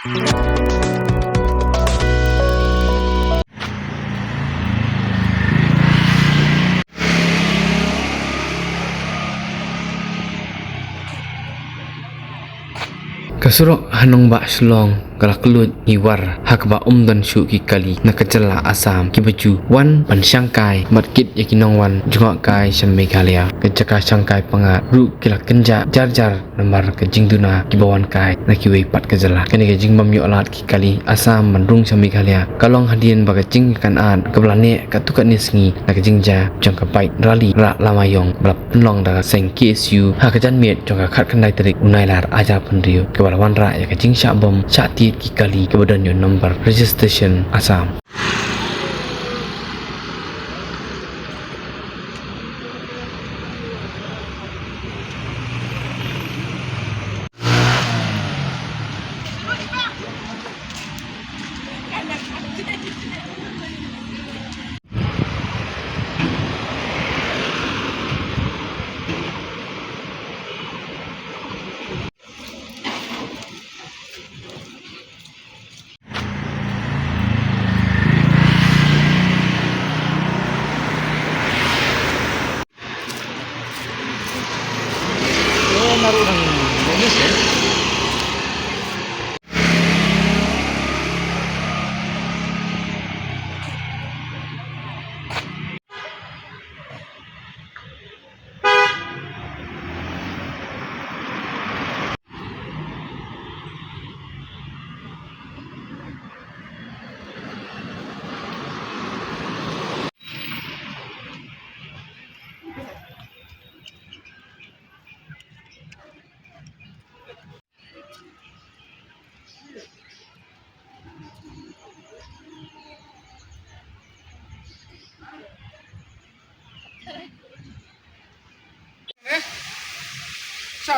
Kasurok hanong ba slong galaklut iwar hakba dan syu ki kali nakajala Asam ki baju wan pan Shanghai matkit yakinong wan jungak kai shan Meghalaya kejaka Shanghai pangat ru kilak kenja jar nambar ke jingduna ki bawan kai nakiwe pat kajala kene ke jingbam yo alat ki kali Asam mandrung shan Meghalaya kalong hadien baga jing kan an keblane katukat nisngi nak jingja jangka bait rali ra lamayong blap penlong da seng KSU hakajan miet jangka khat kandai terik unai lar aja pendrio ke wan ra ya ke jing sha bom sha ti ki kali ke badan yo number registration Asam. Naruh ng Indonesia. So,